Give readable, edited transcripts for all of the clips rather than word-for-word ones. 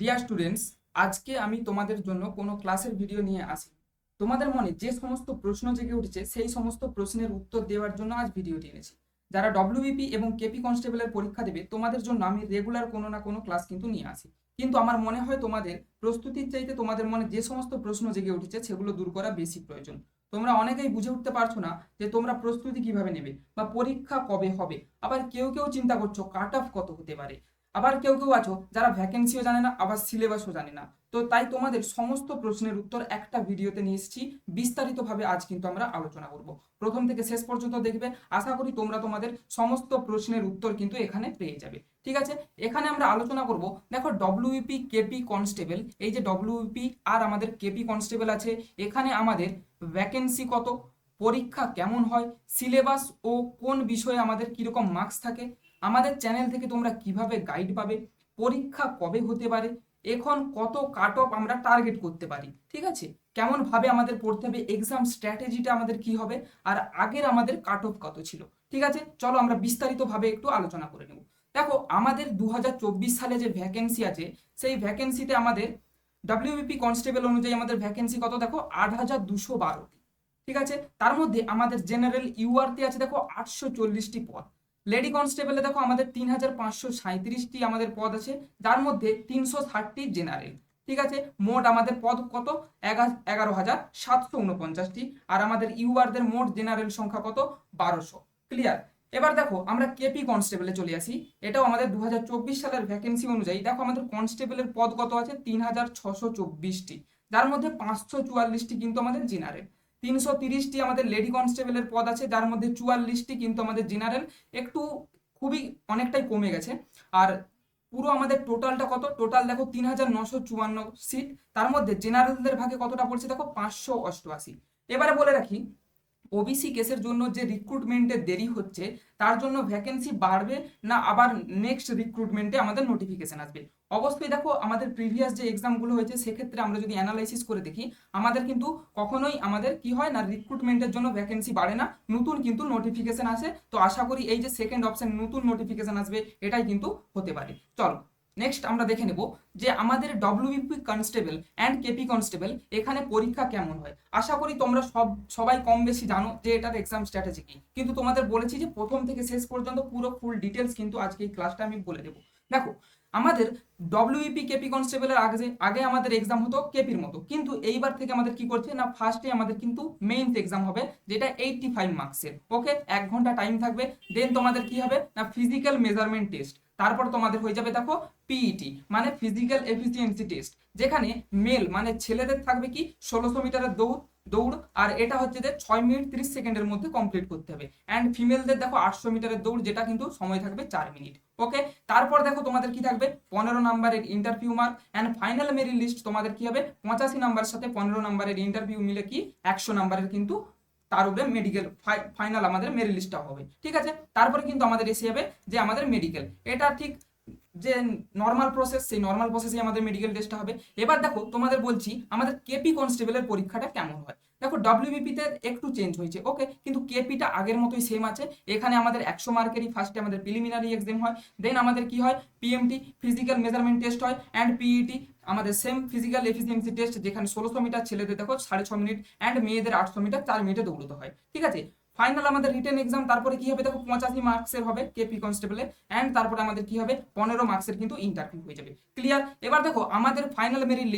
Dear students, আজকে আমি তোমাদের জন্য কোনো ক্লাসের ভিডিও নিয়ে আসি। তোমাদের মনে যে সমস্ত প্রশ্ন জেগে উঠেছে সেই সমস্ত প্রশ্নের উত্তর দেওয়ার জন্য আজ ভিডিওটি এনেছি। যারা ডব্লিউবিপি এবং কেপি কনস্টেবলের পরীক্ষা দেবে তোমাদের জন্য আমি রেগুলার কোনো না কোনো ক্লাস কিন্তু নিয়ে আসি। কিন্তু আমার মনে হয় তোমাদের প্রস্তুতির চাইতে তোমাদের মনে যে সমস্ত প্রশ্ন জেগে উঠেছে সেগুলো দূর করা বেশি প্রয়োজন। তোমরা অনেকেই বুঝে উঠতে পারছো না যে তোমরা প্রস্তুতি কিভাবে নেবে বা পরীক্ষা কবে হবে। আবার কেউ কেউ চিন্তা করছো কাট অফ কত হতে পারে। আবার কেউ কেউ আছো যারা ভ্যাকেন্সিও জানে না, আবার সিলেবাসও জানে না। তো তাই তোমাদের সমস্ত প্রশ্নের উত্তর একটা ভিডিওতে নিয়ে এসেছি। বিস্তারিতভাবে আজ কিন্তু আমরা আলোচনা করব। প্রথম থেকে শেষ পর্যন্ত দেখবে, আশা করি তোমরা তোমাদের সমস্ত প্রশ্নের উত্তর কিন্তু এখানে পেয়ে যাবে। ঠিক আছে, এখানে আমরা আলোচনা করব। দেখো, ডব্লিউপি কেপি কনস্টেবল, এই যে ডব্লিউপি আর আমাদের কেপি কনস্টেবল আছে, এখানে আমাদের ভ্যাকেন্সি কত, পরীক্ষা কেমন হয়, সিলেবাস ও কোন বিষয়ে আমাদের কিরকম মার্কস থাকে, আমাদের চ্যানেল থেকে তোমরা কিভাবে গাইড পাবে, পরীক্ষা কবে হতে পারে, এখন কত কাট অফ আমরা টার্গেট করতে পারি, ঠিক আছে, কেমন ভাবে আমাদের পড়তে হবে, এক্সাম স্ট্র্যাটেজিটা আমাদের কি হবে, আর আগের আমাদের কাট অফ কত ছিল। ঠিক আছে, চলো আমরা বিস্তারিতভাবে একটু আলোচনা করে নেব। দেখো, আমাদের 2024 সালে যে ভ্যাকেন্সি আছে, সেই ভ্যাকেন্সিতে আমাদের ডব্লিউবিপি কনস্টেবল অনুযায়ী আমাদের ভ্যাকেন্সি কত, দেখো 8,212টি। ঠিক আছে, তার মধ্যে আমাদের জেনারেল ইউআরতে আছে দেখো 840টি পদ। লেডি কনস্টেবলে দেখো আমাদের 3,537টি আমাদের পদ আছে, যার মধ্যে 360টি জেনারেল। ঠিক আছে, মোট আমাদের পদ কত, 11,749টি। আর আমাদের ইউআরদের মোট জেনারেল সংখ্যা কত, 1200। ক্লিয়ার। এবার দেখো আমরা কেপি কনস্টেবলে চলে আসি। এটাও আমাদের 2024 সালের ভ্যাকেন্সি অনুযায়ী দেখো আমাদের কনস্টেবলের পদ কত আছে, 3,624টি, যার মধ্যে 544টি কিন্তু আমাদের জেনারেল। 330টি আমাদের লেডি কনস্টেবলের পদ আছে, যার মধ্যে 44টি কিন্তু আমাদের জেনারেল। একটু খুবই অনেকটাই কমে গেছে। আর পুরো আমাদের টোটালটা কত, টোটাল দেখো 3,954 সিট, তার মধ্যে জেনারেলদের ভাগে কতটা পড়ছে দেখো 588। এবারে বলে রাখি, ওবিসি কেসের জন্য যে রিক্রুটমেন্টের দেরি হচ্ছে, তার জন্য ভ্যাকেন্সি বাড়বে না আবার নেক্সট রিক্রুটমেন্টে আমাদের নোটিফিকেশন আসবে। অবশ্যই দেখো, আমাদের প্রিভিয়াস যে এক্সামগুলো হয়েছে সেক্ষেত্রে আমরা যদি অ্যানালাইসিস করে দেখি, আমাদের কিন্তু কখনোই আমাদের কি হয় না, রিক্রুটমেন্টের জন্য ভ্যাকেন্সি বাড়ে না, নতুন কিন্তু নোটিফিকেশন আসে। তো আশা করি এই যে সেকেন্ড অপশন নতুন নোটিফিকেশন আসবে, এটাই কিন্তু হতে পারে। চলো নেক্সট আমরা দেখে নেব যে আমাদের WBP constable and KP constable এখানে পরীক্ষা কেমন হয়। আশা করি তোমরা সবাই কম বেশি জানো যে এটার এক্সাম স্ট্র্যাটেজি কি, কিন্তু তোমাদের বলেছি যে প্রথম থেকে শেষ পর্যন্ত পুরো ফুল ডিটেলস কিন্তু আজকে এই ক্লাসটা আমি বলে দেবো। দেখো, আমাদের ডব্লিউইপি কেপি কনস্টেবলের আগে আগে আমাদের এক্সাম হতো কেপির মতো, কিন্তু এইবার থেকে আমাদের কি করছে না, ফার্স্টে আমাদের কিন্তু মেইন এক্সাম হবে, যেটা 85 মার্কসের। ওকে, 1 ঘন্টা টাইম থাকবে। দেন তোমাদের কি হবে না, ফিজিক্যাল মেজারমেন্ট টেস্ট। তারপর তোমাদের হয়ে যাবে দেখো পিইটি মানে ফিজিক্যাল এফিসিয়েন্সি টেস্ট, যেখানে মেল মানে ছেলেদের থাকবে কি 1600 মিটারের দৌড় দৌড় আর এটা হচ্ছে যে 6 মিনিট 30 সেকেন্ডের মধ্যে কমপ্লিট করতে হবে। অ্যান্ড ফিমেলদের দেখো 800 মিটারের দৌড়, যেটা কিন্তু সময় থাকবে 4 মিনিট। ওকে, তারপর দেখো তোমাদের কি থাকবে 15 নাম্বারের interview mark. And final merit list তোমাদের কি হবে, 85 নাম্বারের সাথে 15 নাম্বারের ইন্টারভিউ মিলে কি 100 নাম্বারের কিন্তু তার উপরে মেডিকেল ফাইনাল আমাদের মেরিট লিস্টটা হবে। ঠিক আছে, তারপরে কিন্তু আমাদের এসে যাবে যে আমাদের মেডিকেল, এটা ঠিক যে নর্মাল প্রসেস, সেই নর্মাল প্রসেসে আমাদের মেডিকেল টেস্টটা হবে। এবার দেখো তোমাদের বলছি আমাদের কেপি কনস্টেবলের পরীক্ষাটা কেমন হয়। দেখো, ডব্লিউবিপিতে একটু চেঞ্জ হয়েছে, ওকে, কিন্তু কেপিটা আগের মতোই সেম আছে। এখানে আমাদের 100 মার্কেরই ফার্স্টে আমাদের প্রিলিমিনারি এক্সাম হয়, দেন আমাদের কি হয়, পিএমটি ফিজিক্যাল মেজারমেন্ট টেস্ট হয়, অ্যান্ড পিইটি আমাদের সেম ফিজিক্যাল এফিসিয়েন্সি টেস্ট, যেখানে 1600 মিটার ছেলেদের দেখো 6.5 মিনিট, অ্যান্ড মেয়েদের 800 মিটার 4 মিনিটে দৌড়তে হয়। ঠিক আছে, ফাইনাল আমাদের রিটেন এক্সাম, তারপরে কি হবে দেখো 85 মার্কসের হবে কেপি কনস্টেবলে, অ্যান্ড তারপরে আমাদের কি হবে 15 মার্কসের কিন্তু ইন্টারভিউ হয়ে যাবে। ক্লিয়ার। এবার দেখো আমাদের ফাইনাল মেরিট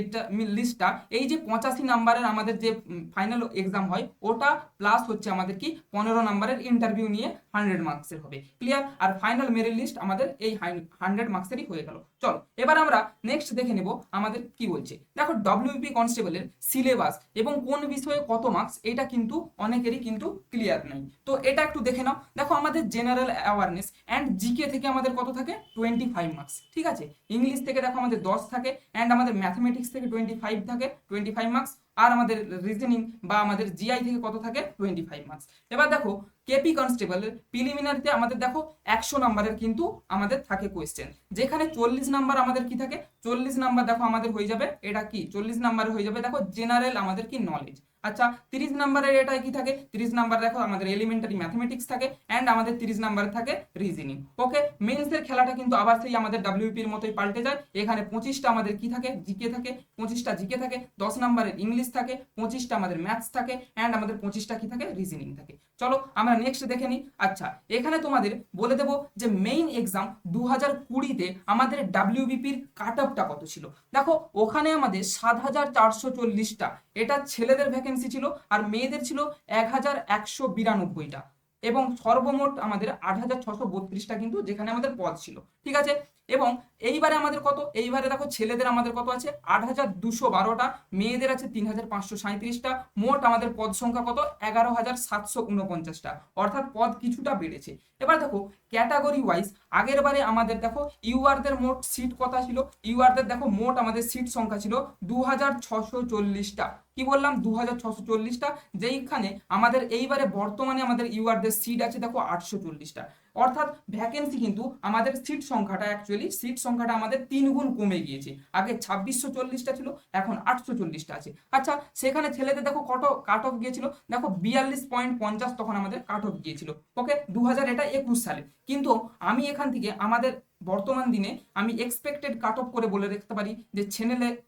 লিস্টটা এই যে 85 নাম্বারের আমাদের যে ফাইনাল এক্সাম হয় ওটা প্লাস হচ্ছে আমাদের কি 15 নাম্বারের ইন্টারভিউ নিয়ে 100 মার্কসের হবে। ক্লিয়ার। আর ফাইনাল মেরিট লিস্ট আমাদের এই 100 মার্কসেরই হয়ে গেল। চলো এবার আমরা নেক্সট দেখে নেব আমাদের কি বলছে। দেখো, ডব্লিউপি কনস্টেবলের সিলেবাস এবং কোন বিষয়ে কত মার্কস, এটা কিন্তু অনেকেরই কিন্তু ক্লিয়ার নেই। তো এটা একটু দেখে নাও। দেখো, আমাদের জেনারেল অ্যাওয়ারনেস অ্যান্ড জিকে থেকে আমাদের কত থাকে, 25 মার্কস। ঠিক আছে, ইংলিশ থেকে দেখো আমাদের 10 থাকে, অ্যান্ড আমাদের ম্যাথমেটিক্স থেকে 25 থাকে, 25 মার্কস। আর আমাদের রিজনিং বা আমাদের জিআই থেকে কত থাকে, 25 মার্কস। এবার দেখো, কেপি কনস্টেবলের প্রিলিমিনারিতে আমাদের দেখো 100 নাম্বারের কিন্তু আমাদের থাকে কোয়েশ্চেন, যেখানে 40 নাম্বার আমাদের কি থাকে, 40 নাম্বার দেখো আমাদের হয়ে যাবে, এটা কি 40 নাম্বারে হয়ে যাবে দেখো জেনারেল আমাদের কি নলেজ। আচ্ছা 30 নাম্বারের এটাই কি থাকে, 30 নাম্বার দেখো আমাদের এলিমেন্টারি ম্যাথমেটিক্স থাকে অ্যান্ড আমাদের 30 নাম্বারে থাকে রিজনিং। ওকে, মেন্সের খেলাটা কিন্তু আবার সেই আমাদের ডাব্লিউপির মতোই পাল্টে যায়। এখানে 25টা আমাদের কি থাকে, জিকে থাকে, 25টা জিকে থাকে, 10 নাম্বারের ইংলিশ থাকে, 25টা আমাদের ম্যাথস থাকে অ্যান্ড আমাদের 25টা কি থাকে, রিজনিং থাকে। চলো আমরা নেক্সট দেখে নিই। আচ্ছা এখানে তোমাদের বলে দেবো যে মেইন এক্সাম 2020-তে আমাদের ডাব্লিউবিপির কাট অফটা কত ছিল। দেখো ওখানে আমাদের 7,440টা, এটা ছেলেদের ভ্যাকেন্সি ছিল, আর মেয়েদের ছিল 1,192টা, এবং সর্বমোট আমাদের 8,632টা কিন্তু যেখানে আমাদের পদ ছিল। ঠিক আছে, এবং এইবারে আমাদের কত, এইবারে দেখো ছেলেদের আমাদের কত আছে 8,212টা, মেয়েদের আছে 3,537টা, মোট আমাদের পদ সংখ্যা কত 11,749টা, অর্থাৎ পদ কিছুটা বেড়েছে। এবার দেখো ক্যাটাগরি ওয়াইজ আগের বারে আমাদের দেখো ইউআরদের মোট সিট কত ছিল, ইউআরদের দেখো মোট আমাদের সিট সংখ্যা ছিল 2,640টা, কি বললাম 2,640টা, যেইখানে আমাদের এইবারে বর্তমানে আমাদের ইউআরদের সিট আছে দেখো 840টা, অর্থাৎ ভ্যাকেন্সি কিন্তু আমাদের সিট সংখ্যাটা অ্যাকচুয়ালি সিট সংখ্যাটা আমাদের 3 গুণ কমে গিয়েছে। আগে 2,640টা ছিল, এখন 840টা আছে। আচ্ছা সেখানে ছেলেদের দেখো কত কাট অফ গিয়েছিল, দেখো 42.50 তখন আমাদের কাট অফ গিয়েছিল। ওকে 2021 সালে। কিন্তু আমি এখান থেকে আমাদের বর্তমান দিনে আমি এক্সপেক্টেড কাট অফ করে বলে রাখতে পারি যে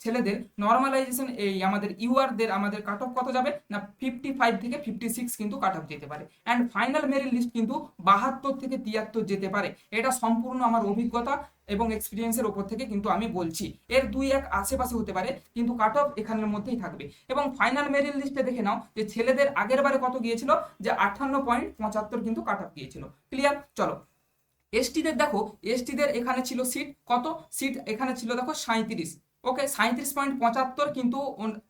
ছেলেদের নর্মালাইজেশন এই আমাদের ইউআরদের আমাদের কাট অফ কত যাবে না 55 থেকে 56 কিন্তু কাট অফ যেতে পারে, অ্যান্ড ফাইনাল মেরিট লিস্ট কিন্তু 72 থেকে 73 যেতে পারে। এটা সম্পূর্ণ আমার অভিজ্ঞতা এবং এক্সপিরিয়েন্সের ওপর থেকে কিন্তু আমি বলছি, এর 2-1 আশেপাশে হতে পারে কিন্তু কাট অফ এখানের মধ্যেই থাকবে। এবং ফাইনাল মেরিট লিস্টে দেখে নাও যে ছেলেদের আগের বারে কত গিয়েছিল, যে 58.75 কিন্তু কাট অফ গিয়েছিল। ক্লিয়ার? চলো এসটিদের দেখো, এসটিদের এখানে ছিল সিট কত, সিট এখানে ছিল দেখো 37। ওকে 37.75 কিন্তু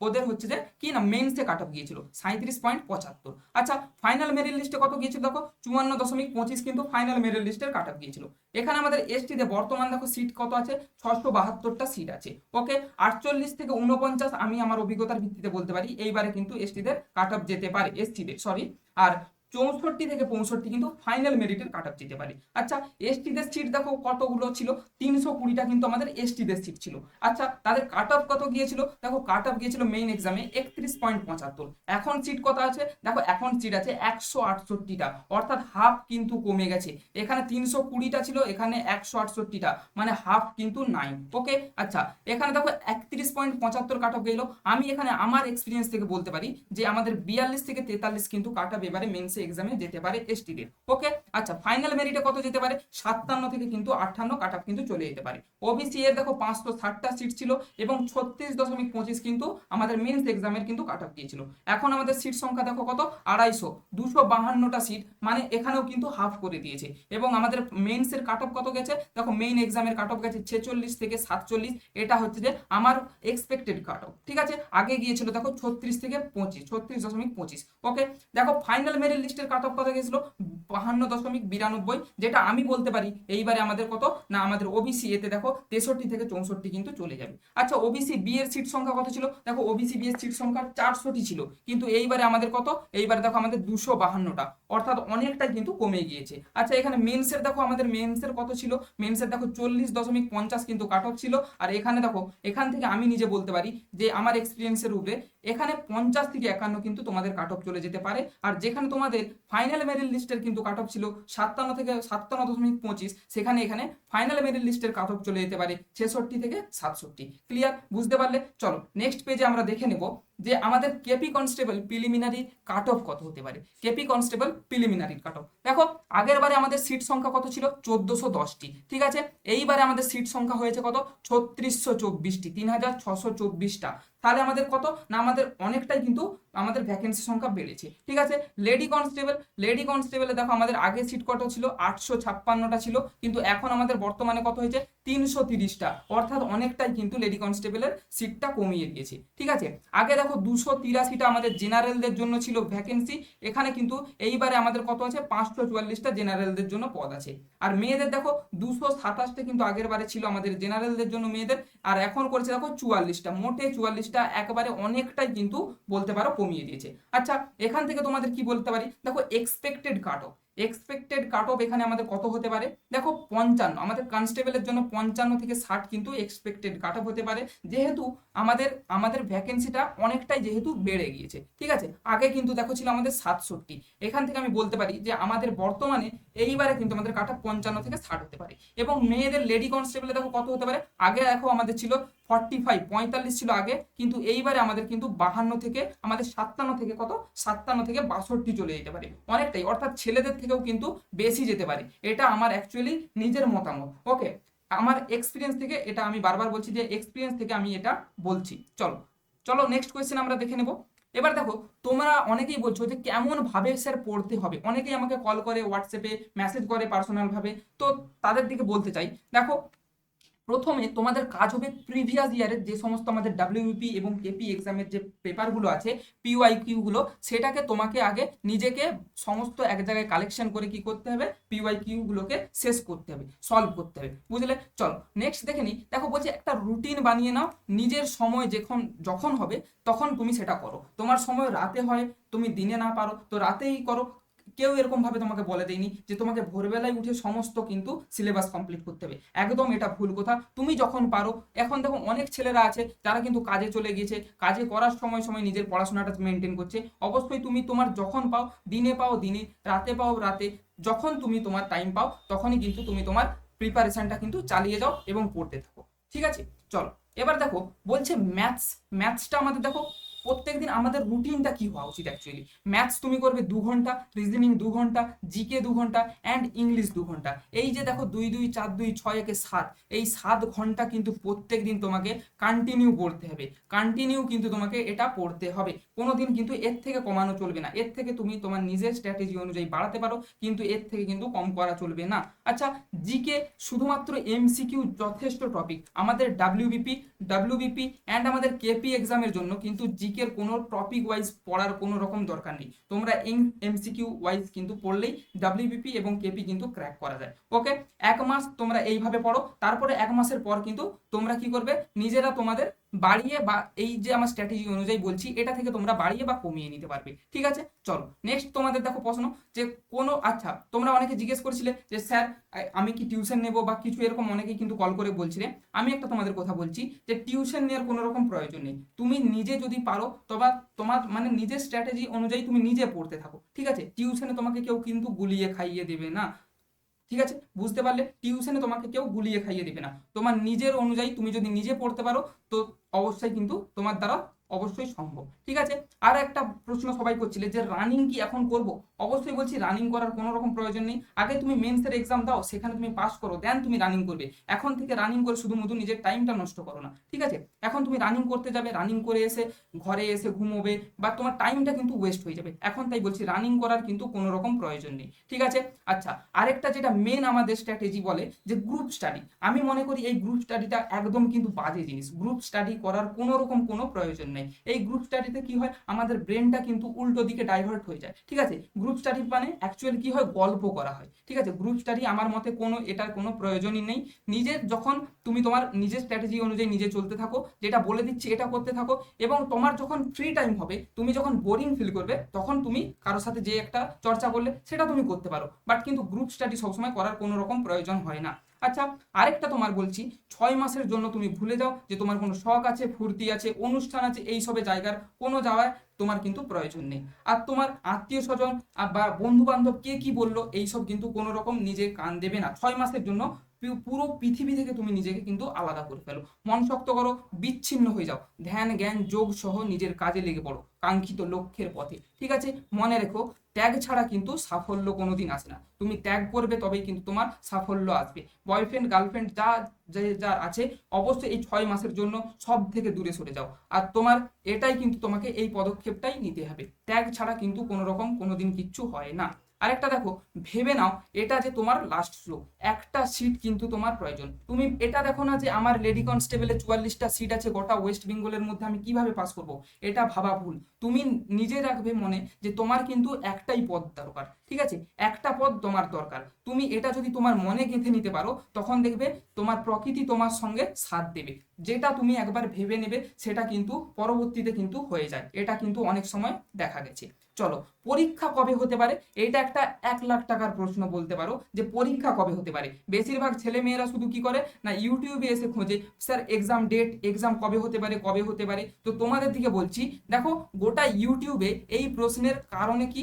ওদের হচ্ছে যে কি না মেন্সে কাট অফ গিয়েছিল 37.75। আচ্ছা ফাইনাল মেরিট লিস্টে কত গিয়েছিল দেখো 54.25 কিন্তু ফাইনাল মেরিট লিস্টের কাট অফ গিয়েছিল। এখানে আমাদের এসটিতে বর্তমান দেখো সিট কত আছে 672টা সিট আছে। ওকে 48 থেকে 49 আমি আমার অভিজ্ঞতার ভিত্তিতে বলতে পারি এইবারে কিন্তু এসটিদের কাট অফ যেতে পারে, এসটিদের সরি, আর 64 থেকে 65 কিন্তু ফাইনাল মেরিটের কাট অফ যেতে পারে। আচ্ছা এসটিদের সিট দেখো কতগুলো ছিল, 320টা কিন্তু আমাদের এসটিদের সিট ছিল। আচ্ছা তাদের কাট অফ কত গিয়েছিল, দেখো কাট অফ গিয়েছিল মেইন এক্সামে 31.75। এখন সিট কত আছে দেখো, এখন সিট আছে 168টা, অর্থাৎ হাফ কিন্তু কমে গেছে। এখানে 320টা ছিল, এখানে 168টা, মানে হাফ কিন্তু নাই। ওকে আচ্ছা এখানে দেখো 31.75 কাট অফ গেল। আমি এখানে আমার এক্সপিরিয়েন্স থেকে বলতে পারি যে আমাদের 42 থেকে 43 কিন্তু কাট অফ এবারে মেন্স এক্সামে যেতে পারে এসটিদের। ওকে আচ্ছা ফাইনাল মেরিটে কত যেতে পারে 57 থেকে কিন্তু 58 কাট অফ কিন্তু চলে যেতে পারে। ওবিসি এর দেখো 560টা সিট ছিল এবং 36.25 কিন্তু আমাদের মেন্স এক্সামের কিন্তু কাট অফ গিয়েছিল। এখন আমাদের সিট সংখ্যা দেখো কত 252টা সিট, মানে এখানেও কিন্তু হাফ করে দিয়েছে। এবং আমাদের মেন্সের কাট অফ কত গেছে দেখো, মেইন এক্সামের কাট অফ গেছে 46 থেকে 47, এটা হচ্ছে যে আমার এক্সপেক্টেড কাট অফ। ঠিক আছে, আগে গিয়েছিল দেখো 36 থেকে 25, 36.25। ওকে দেখো ফাইনাল মেরিট লিস্টের কাট অফ কত গেছিল 52.92, যেটা আমি বলতে পারি এইবারে আমাদের কত না আমাদের ওবিসি এতে দেখো 63 থেকে 64 কিন্তু চলে যাবে। আচ্ছা ওবিসি বি এর সিট সংখ্যা কত ছিল দেখো, ওবিসি বি এর সিট সংখ্যা 400টি ছিল, কিন্তু এইবারে আমাদের কত, এইবারে দেখো আমাদের 252টা, অর্থাৎ অনেকটাই কিন্তু কমে গিয়েছে। আচ্ছা এখানে মেন্সের দেখো আমাদের মেন্সের কত ছিল, মেন্সের দেখো 40.50 কিন্তু কাট অফ ছিল। আর এখানে দেখো এখান থেকে আমি নিজে বলতে পারি যে আমার এক্সপিরিয়েন্সের উপরে এখানে 50 থেকে 51 কিন্তু তোমাদের কাট অফ চলে যেতে পারে। আর যেখানে তোমাদের ফাইনাল মেরিট লিস্টের কিন্তু কাট অফ ছিল 57 থেকে 57.25, সেখানে এখানে ফাইনাল মেরিট লিস্টের কাট অফ চলে যেতে পারে 66 থেকে 67। ক্লিয়ার? বুঝতে পারলে? চলো নেক্সট পেজে আমরা দেখে নেব যে আমাদের KP constable preliminary cut off কত হতে পারে। KP constable preliminary cut off দেখো আগের বারে আমাদের সিট সংখ্যা কত ছিল 1410টি। ঠিক আছে, এইবারে আমাদের সিট সংখ্যা হয়েছে কত 3624টি, 3624টা। তাহলে আমাদের কত না আমাদের অনেকটাই কিন্তু আমাদের ভ্যাকেন্সি সংখ্যা বেড়েছে। ঠিক আছে, লেডি কনস্টেবল, লেডি কনস্টেবলে দেখো আমাদের আগে সিট কত ছিল 856টা ছিল, কিন্তু এখন আমাদের বর্তমানে কত হয়েছে 330টা, অর্থাৎ অনেকটাই কিন্তু লেডি কনস্টেবলের সিটটা কমিয়ে দিয়েছে। ঠিক আছে, আগে দেখো 283টা আমাদের জেনারেলদের জন্য ছিল ভ্যাকেন্সি, এখানে কিন্তু এইবারে আমাদের কত আছে 544টা জেনারেলদের জন্য পদ আছে। আর মেয়েদের দেখো 227টা কিন্তু আগের বারে ছিল আমাদের জেনারেলদের জন্য মেয়েদের, আর এখন করেছে দেখো 44টা, মোটে 44টা, একেবারে অনেকটাই কিন্তু বলতে পারো কমিয়ে দিয়েছে। আচ্ছা এখান থেকে তোমাদের কি বলতে পারি দেখো expected cut off, expected cut off এখানে আমাদের কত হতে পারে, দেখো 55, আমাদের কনস্টেবলের জন্য 55 থেকে 60 কিন্তু এক্সপেক্টেড কাট অফ হতে পারে, যেহেতু আমাদের আমাদের ভ্যাকেন্সিটা অনেকটাই যেহেতু বেড়ে গিয়েছে। ঠিক আছে, আগে কিন্তু দেখো ছিল আমাদের 67, এখান থেকে আমি বলতে পারি যে আমাদের বর্তমানে এইবারে কিন্তু আমাদের কাট অফ 55 থেকে 60 হতে পারে। এবং মেয়েদের লেডি কনস্টেবলে দেখো কত হতে পারে, আগে দেখো আমাদের ছিল 45, 45 ছিল আগে, কিন্তু এইবারে আমাদের কিন্তু 52 থেকে আমাদের 57 থেকে কত, 57 থেকে 62 চলে যেতে পারে, অনেকটাই, অর্থাৎ ছেলেদের থেকেও কিন্তু বেশি যেতে পারে। এটা আমার অ্যাকচুয়ালি নিজের মতামত, ওকে, আমার এক্সপিরিয়েন্স থেকে, এটা আমি বারবার বলছি যে এক্সপিরিয়েন্স থেকে আমি এটা বলছি। চলো চলো নেক্সট কোয়েশ্চেন আমরা দেখে নেব। এবার দেখো, তোমরা অনেকেই বলছো যে কেমন ভাবে স্যার পড়তে হবে, অনেকেই আমাকে কল করে, হোয়াটসঅ্যাপে মেসেজ করে পার্সোনাল ভাবে, তো তাদের দিকে বলতে চাই। দেখো, প্রথমে তোমাদের কাজ হবে প্রিভিয়াস ইয়ারের যে সমস্ত আমাদের ডাব্লিউবিপি এবং কেপি এক্সামের যে পেপারগুলো আছে, পিওয়াইকিউ গুলো, সেটাকে তোমাকে আগে নিজেকে সমস্ত এক জায়গায় কালেকশন করে কি করতে হবে, পিওয়াইকিউ গুলোকে শেষ করতে হবে, সলভ করতে হবে, বুঝলে। চলো নেক্সট দেখে নিই। দেখো বলছে একটা রুটিন বানিয়ে নাও, নিজের সময় যখন যখন হবে তখন তুমি সেটা করো। তোমার সময় রাতে হয়, তুমি দিনে না পারো তো রাতেই করো। কেউ এরকম ভাবে তোমাকে বলে দেয়নি যে তোমাকে ভোরবেলায় উঠে সমস্ত কিন্তু সিলেবাস কমপ্লিট করতে হবে, একদম এটা ভুল কথা। তুমি যখন পারো, এখন দেখো অনেক ছেলেরা আছে যারা কিন্তু কাজে চলে গিয়েছে, কাজে করার সময় সময় নিজের পড়াশোনাটা মেনটেন করছে। অবশ্যই তুমি তোমার যখন পাও, দিনে পাও দিনে, রাতে পাও রাতে, যখন তুমি তোমার টাইম পাও তখনই কিন্তু তুমি তোমার প্রিপারেশনটা কিন্তু চালিয়ে যাও এবং পড়তে থাকো। ঠিক আছে, চলো এবার দেখো বলছে ম্যাথসটা আমাদের দেখো প্রত্যেকদিন আমাদের রুটিনটা কি হওয়া উচিত অ্যাকচুয়ালি। ম্যাথস তুমি করবে 2 ঘন্টা, রিজনিং 2 ঘন্টা, জিকে 2 ঘন্টা, অ্যান্ড ইংলিশ 2 ঘন্টা। এই যে দেখো 2 2 4 2 6 1 7, এই 7 ঘন্টা কিন্তু প্রত্যেক দিন তোমাকে কন্টিনিউ পড়তে হবে, কন্টিনিউ কিন্তু তোমাকে এটা পড়তে হবে, কোনোদিন কিন্তু এর থেকে কমানো চলবে না। এর থেকে তুমি তোমার নিজের স্ট্র্যাটেজি অনুযায়ী বাড়াতে পারো, কিন্তু এর থেকে কিন্তু কম করা চলবে না। আচ্ছা, জিকে শুধুমাত্র এমসিকিউ যথেষ্ট টপিক, আমাদের ডাব্লিউবিপি অ্যান্ড আমাদের কেপি এক্সামের জন্য কিন্তু জিকের কোনো টপিক ওয়াইজ পড়ার কোনো রকম দরকার নেই। তোমরা এমসিকিউ ওয়াইজ কিন্তু পড়লেই ডাব্লিউবিপি এবং কেপি কিন্তু ক্র্যাক করা যায়। ওকে, 1 মাস তোমরা এইভাবে পড়ো, তারপরে 1 মাসের পর কিন্তু তোমরা কি করবে, নিজেরা তোমাদের বাড়িয়ে বা এই যে আমার স্ট্র্যাটেজি অনুযায়ী বলছি এটা থেকে তোমরা বাড়িয়ে বা কমিয়ে নিতে পারবে। ঠিক আছে, চলো নেক্সট তোমাদের দেখো প্রশ্ন, যে কোনো, আচ্ছা তোমরা অনেকে জিজ্ঞেস করেছিলে যে স্যার আমি কি টিউশন নেব বা কিছু, এরকম অনেকেই কিন্তু কল করে বলছিলে। আমি একটা তোমাদের কথা বলছি যে টিউশন নেওয়ার কোনো রকম প্রয়োজন নেই। তুমি নিজে যদি পারো তবে তোমার মানে নিজের স্ট্র্যাটেজি অনুযায়ী তুমি নিজে পড়তে থাকো। ঠিক আছে, টিউশনে তোমাকে কেউ কিন্তু গুলিয়ে খাইয়ে দেবে না। ঠিক আছে, বুঝতে পারলে, টিউশনে তোমাকে কেউ গুলিয়ে খাইয়ে দিবে না, তোমার নিজের অনুযায়ী তুমি যদি নিজে পড়তে পারো তো অবশ্যই কিন্তু তোমার দ্বারা অবশ্যই সম্ভব। ঠিক আছে, আর একটা প্রশ্ন সবাই করছিলে যে রানিং কি এখন করব, অবশ্যই বলছি রানিং করার কোনো রকম প্রয়োজন নেই। আগে তুমি মেন্সের এক্সাম দাও, সেখানে তুমি পাস করো, দেন তুমি রানিং করবে। এখন থেকে রানিং করে শুধুমাত্র নিজের টাইমটা নষ্ট করো না। ঠিক আছে, এখন তুমি রানিং করতে যাবে, রানিং করে এসে ঘরে এসে ঘুমোবে বা তোমার টাইমটা কিন্তু ওয়েস্ট হয়ে যাবে। এখন তাই বলছি রানিং করার কিন্তু কোনো রকম প্রয়োজন নেই। ঠিক আছে, আচ্ছা আরেকটা যেটা মেন আমাদের স্ট্র্যাটেজি বলে যে গ্রুপ স্টাডি, আমি মনে করি এই গ্রুপ স্টাডিটা একদম কিন্তু বাজে জিনিস। গ্রুপ স্টাডি করার কোনো রকম কোনো প্রয়োজন নেই। এই গ্রুপ স্টাডিতে কি হয়, আমাদের ব্রেনটা কিন্তু উল্টো দিকে ডাইভার্ট হয়ে যায়। ঠিক আছে, গ্রুপ স্টাডি মানে অ্যাকচুয়ালি কি হয়, গল্প করা হয়। ঠিক আছে, গ্রুপ স্টাডি আমার মতে কোনো এটার কোনো প্রয়োজনই নেই। নিজের যখন তুমি তোমার নিজের স্ট্র্যাটেজি অনুযায়ী নিজে চলতে থাকো, যেটা বলে দিচ্ছি এটা করতে থাকো, এবং তোমার যখন ফ্রি টাইম হবে, তুমি যখন বোরিং ফিল করবে, তখন তুমি কারোর সাথে যে একটা চর্চা করলে সেটা তুমি করতে পারো, বাট কিন্তু গ্রুপ স্টাডি সবসময় করার কোনো রকম প্রয়োজন হয় না। আচ্ছা, আরেকটা তোমার বলছি, 6 মাসের জন্য তুমি ভুলে যাও যে তোমার কোনো শখ আছে, ফুর্তি আছে, অনুষ্ঠান আছে, এই সবে জায়গার কোনো যাওয়ায় তোমার কিন্তু প্রয়োজন নেই। আর তোমার আত্মীয় স্বজন বা বন্ধু বান্ধব কে কি বললো এইসব কিন্তু কোনো রকম নিজে কান দেবে না। 6 মাসের জন্য পুরো পৃথিবী থেকে তুমি নিজেকে কিন্তু আলাদা করে ফেলো, মন শক্ত করো, বিচ্ছিন্ন হয়ে যাও, ধ্যান জ্ঞান যোগ সহ নিজের কাজে লেগে পড়ো কাঙ্ক্ষিত লক্ষ্যের পথে। ঠিক আছে, মনে রেখো, ত্যাগ ছাড়া কিন্তু সাফল্য কোনোদিন আসে না। তুমি ত্যাগ করবে তবেই কিন্তু তোমার সাফল্য আসবে। বয়ফ্রেন্ড গার্লফ্রেন্ড যা আছে, অবশ্যই এই 6 মাসের জন্য সব থেকে দূরে সরে যাও। আর তোমার এটাই কিন্তু তোমাকে এই পদক্ষেপটাই নিতে হবে, ত্যাগ ছাড়া কিন্তু কোনো রকম কোনোদিন কিচ্ছু হয় না। আরেকটা দেখো, ভেবে নাও এটা যে তোমার লাস্ট শো, একটা সিট কিন্তু তোমার প্রয়োজন। তুমি এটা দেখো না যে আমার লেডি কনস্টেবলে 44টা সিট আছে গোটা ওয়েস্ট বেঙ্গলের মধ্যে, আমি কিভাবে পাস করব, এটা ভাবা ভুল। তুমি নিজে রাখবে মনে যে তোমার কিন্তু একটাই পদ দরকার। ঠিক আছে, একটা পদ তোমার দরকার। তুমি এটা যদি তোমার মনে গেঁথে নিতে পারো, তখন দেখবে তোমার প্রকৃতি তোমার সঙ্গে সাথ দেবে। যেটা তুমি একবার ভেবে নেবে সেটা কিন্তু পরবর্তীতে কিন্তু হয়ে যায়, এটা কিন্তু অনেক সময় দেখা গেছে। চলো, পরীক্ষা কবে হতে পারে, এটা একটা 1 লাখ টাকার প্রশ্ন বলতে পারো যে পরীক্ষা কবে হতে পারে। বেশিরভাগ ছেলে মেয়েরা শুধু কি করে না, ইউটিউবে এসে খোঁজে স্যার এক্সাম ডেট, এক্সাম কবে হতে পারে, কবে হতে পারে। তো তোমাদের দিকে বলছি, দেখো গোটা ইউটিউবে এই প্রশ্নের কারণে কি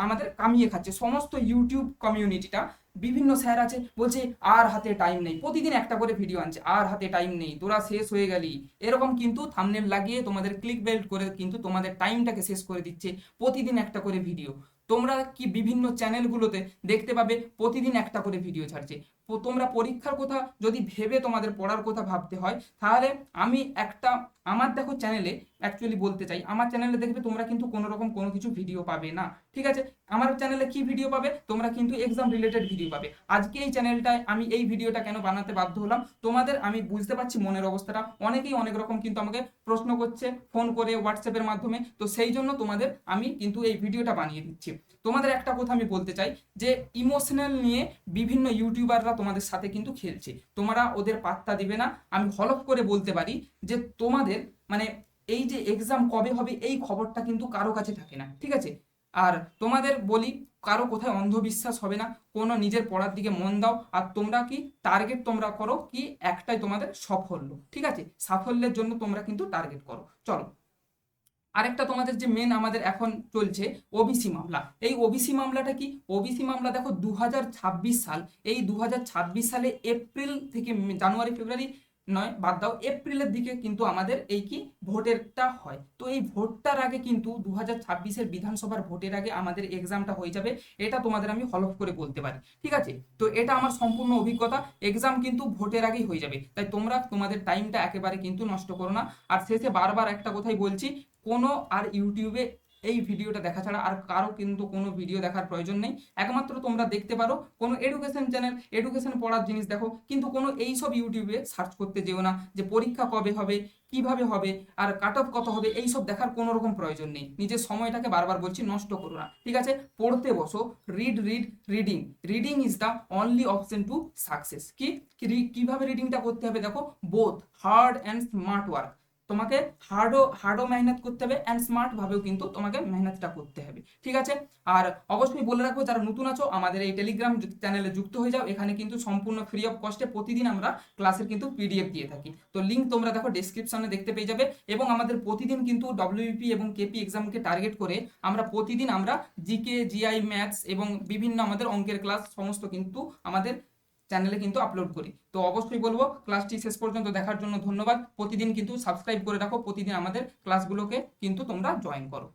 আমাদের কামিয়ে খাচ্ছে সমস্ত ইউটিউব কমিউনিটিটা। বিভিন্ন স্যার আছে বলছে আর হাতে টাইম নেই, প্রতিদিন একটা করে ভিডিও আনছে, আর হাতে টাইম নেই, তোরা শেষ হয়ে গেলি, এরকম কিন্তু থাম্বনেল লাগিয়ে তোমাদের ক্লিক বেল্ট করে কিন্তু তোমাদের টাইমটাকে শেষ করে দিচ্ছে। প্রতিদিন একটা করে ভিডিও, তোমরা কি বিভিন্ন চ্যানেলগুলোতে দেখতে পাবে প্রতিদিন একটা করে ভিডিও ছাড়ছে। তোমরা পরীক্ষার কথা যদি ভেবে তোমাদের পড়ার কথা ভাবতে হয়, তাহলে আমি একটা আমার দেখো চ্যানেলে অ্যাকচুয়ালি বলতে চাই, আমার চ্যানেলে দেখবে তোমরা কিন্তু কোনো রকম কোনো কিছু ভিডিও পাবে না, ঠিক আছে। আমার চ্যানেলে কি ভিডিও পাবে, তোমরা কিন্তু এক্সাম রিলেটেড ভিডিও পাবে। আজকে এই চ্যানেলটায় আমি এই ভিডিওটা কেন বানাতে বাধ্য হলাম, তোমাদের আমি বুঝতে পারছি মনের অবস্থাটা, অনেকেই অনেক রকম কিন্তু আমাকে প্রশ্ন করছে ফোন করে হোয়াটসঅ্যাপের মাধ্যমে, তো সেই জন্য তোমাদের আমি কিন্তু এই ভিডিওটা বানিয়ে দিচ্ছি। তোমাদের একটা কথা আমি বলতে চাই যে ইমোশনাল নিয়ে বিভিন্ন ইউটিউবাররা তোমাদের সাথে কিন্তু খেলছে, তোমরা ওদের পাত্তা দিবে না। আমি হলফ করে বলতে পারি যে তোমাদের মানে এই যে এক্সাম কবে হবে এই খবরটা কিন্তু কারো কাছে থাকে না, ঠিক আছে। আর তোমাদের বলি, কারো কোথায় অন্ধবিশ্বাস হবে না, কোনো নিজের পড়ার দিকে মন দাও। আর তোমরা কি টার্গেট তোমরা করো কি, একটাই তোমাদের সাফল্য, ঠিক আছে। সাফল্যের জন্য তোমরা কিন্তু টার্গেট করো। চলো, আরেকটা তোমাদের যে মেন আমাদের এখন চলছে ওবিসি মামলা, এই ওবিসি মামলাটা কি, ওবিসি মামলা দেখো 2026 সাল, এই 2026 সালে এপ্রিল থেকে জানুয়ারি ফেব্রুয়ারি নয় বাদ দাও, এপ্রিলের দিকে কিন্তু আমাদের এই কি ভোটেরটা হয়। তো এই ভোটটার আগে কিন্তু 2026-এর বিধানসভার ভোটের আগে আমাদের এক্সামটা হয়ে যাবে, এটা তোমাদের আমি হলফ করে বলতে পারি, ঠিক আছে। তো এটা আমার সম্পূর্ণ অভিজ্ঞতা, এক্সাম কিন্তু ভোটের আগেই হয়ে যাবে, তাই তোমরা তোমাদের টাইমটা একেবারে কিন্তু নষ্ট করো না। আর শেষে বারবার একটা কথাই বলছি, কোনো আর ইউটিউবে এই ভিডিওটা দেখা ছাড়া আর কারো কিন্তু কোনো ভিডিও দেখার প্রয়োজন নেই। একমাত্র তোমরা দেখতে পারো কোনো এডুকেশন চ্যানেল, এডুকেশন পড়ার জিনিস দেখো, কিন্তু কোনো এই সব ইউটিউবে সার্চ করতে যেও না যে পরীক্ষা কবে হবে, কিভাবে হবে, আর কাট অফ কত হবে, এই সব দেখার কোনো রকম প্রয়োজন নেই। নিজের সময়টাকে বারবার বলছি নষ্ট করো না, ঠিক আছে। পড়তে বসো, reading reading is the only option to success. কিভাবে রিডিংটা করতে হবে দেখো, both hard and smart work, তোমাকে হার্ডও মেহনত করতে হবে অ্যান্ড স্মার্ট ভাবেও কিন্তু তোমাকে মেহনতটা করতে হবে, ঠিক আছে। আর অবশ্যই বলে রাখবো, যারা নতুন আছো আমাদের এই টেলিগ্রাম চ্যানেলে যুক্ত হয়ে যাও, এখানে কিন্তু সম্পূর্ণ ফ্রি অফ কস্টে প্রতিদিন আমরা ক্লাসের কিন্তু পিডিএফ দিয়ে থাকি। তো লিঙ্ক তোমরা দেখো ডেসক্রিপশনে দেখতে পেয়ে যাবে। এবং আমাদের প্রতিদিন কিন্তু ডব্লিউবিপি এবং কেপি এক্সামকে টার্গেট করে প্রতিদিন আমরা জিকে, জিআই, ম্যাথস এবং বিভিন্ন আমাদের অঙ্কের ক্লাস সমস্ত কিন্তু আমাদের চ্যানেলে কিন্তু আপলোড করি। তো অবশ্যই বলবো ক্লাসটি শেষ পর্যন্ত দেখার জন্য ধন্যবাদ। প্রতিদিন কিন্তু সাবস্ক্রাইব করে রাখো, প্রতিদিন আমাদের ক্লাসগুলোকে কিন্তু তোমরা জয়েন করো।